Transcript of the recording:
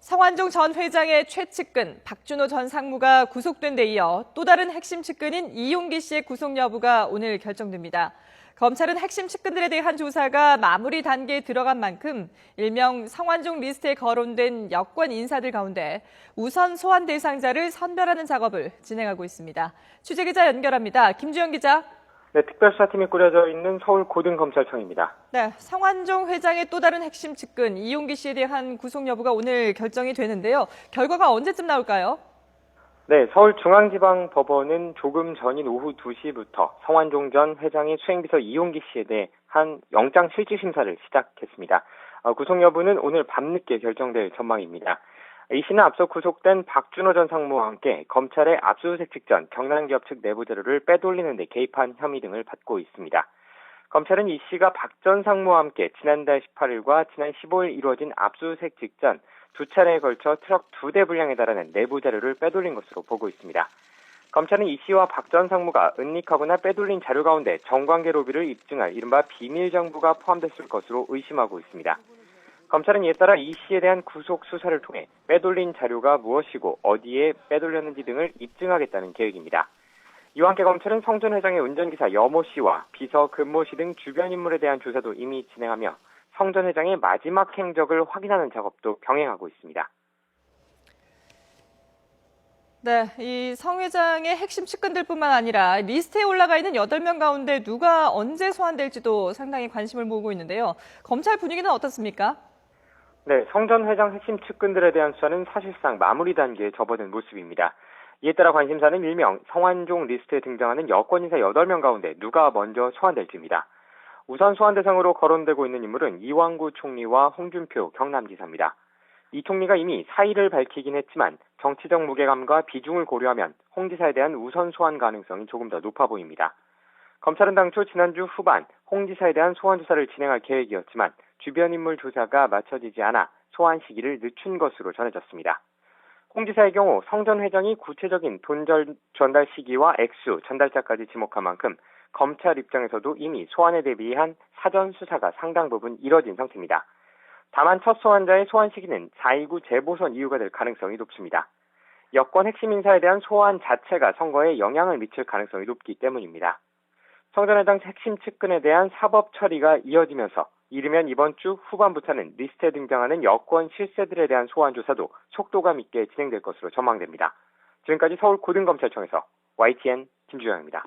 성완종 전 회장의 최측근 박준호 전 상무가 구속된 데 이어 또 다른 핵심 측근인 이용기 씨의 구속 여부가 오늘 결정됩니다. 검찰은 핵심 측근들에 대한 조사가 마무리 단계에 들어간 만큼 일명 성완종 리스트에 거론된 여권 인사들 가운데 우선 소환 대상자를 선별하는 작업을 진행하고 있습니다. 취재기자 연결합니다. 김주영 기자. 네, 특별수사팀이 꾸려져 있는 서울고등검찰청입니다. 네, 성완종 회장의 또 다른 핵심 측근 이용기 씨에 대한 구속 여부가 오늘 결정이 되는데요. 결과가 언제쯤 나올까요? 네, 서울중앙지방법원은 조금 전인 오후 2시부터 성완종 전 회장의 수행비서 이용기 씨에 대한 영장 실질 심사를 시작했습니다. 구속 여부는 오늘 밤늦게 결정될 전망입니다. 이 씨는 앞서 구속된 박준호 전 상무와 함께 검찰의 압수수색 직전 경남기업 측 내부 자료를 빼돌리는 데 개입한 혐의 등을 받고 있습니다. 검찰은 이 씨가 박 전 상무와 함께 지난달 18일과 지난 15일 이루어진 압수수색 직전 두 차례에 걸쳐 트럭 2대 분량에 달하는 내부 자료를 빼돌린 것으로 보고 있습니다. 검찰은 이 씨와 박 전 상무가 은닉하거나 빼돌린 자료 가운데 정관계 로비를 입증할 이른바 비밀 정보가 포함됐을 것으로 의심하고 있습니다. 검찰은 이에 따라 이 씨에 대한 구속 수사를 통해 빼돌린 자료가 무엇이고 어디에 빼돌렸는지 등을 입증하겠다는 계획입니다. 이와 함께 검찰은 성 전 회장의 운전기사 여모 씨와 비서 금모 씨 등 주변 인물에 대한 조사도 이미 진행하며 성 전 회장의 마지막 행적을 확인하는 작업도 병행하고 있습니다. 네, 이 성 회장의 핵심 측근들뿐만 아니라 리스트에 올라가 있는 8명 가운데 누가 언제 소환될지도 상당히 관심을 모으고 있는데요. 검찰 분위기는 어떻습니까? 네, 성 전 회장 핵심 측근들에 대한 수사는 사실상 마무리 단계에 접어든 모습입니다. 이에 따라 관심사는 일명 성완종 리스트에 등장하는 여권 인사 8명 가운데 누가 먼저 소환될지입니다. 우선 소환 대상으로 거론되고 있는 인물은 이완구 총리와 홍준표 경남지사입니다. 이 총리가 이미 사의를 밝히긴 했지만 정치적 무게감과 비중을 고려하면 홍 지사에 대한 우선 소환 가능성이 조금 더 높아 보입니다. 검찰은 당초 지난주 후반 홍 지사에 대한 소환 조사를 진행할 계획이었지만 주변 인물 조사가 마쳐지지 않아 소환 시기를 늦춘 것으로 전해졌습니다. 홍 지사의 경우 성 전 회장이 구체적인 돈 전달 시기와 액수, 전달자까지 지목한 만큼 검찰 입장에서도 이미 소환에 대비한 사전 수사가 상당 부분 이뤄진 상태입니다. 다만 첫 소환자의 소환 시기는 4.19 재보선 이유가 될 가능성이 높습니다. 여권 핵심 인사에 대한 소환 자체가 선거에 영향을 미칠 가능성이 높기 때문입니다. 성 전 회장 핵심 측근에 대한 사법 처리가 이어지면서 이르면 이번 주 후반부터는 리스트에 등장하는 여권 실세들에 대한 소환 조사도 속도감 있게 진행될 것으로 전망됩니다. 지금까지 서울고등검찰청에서 YTN 김주영입니다.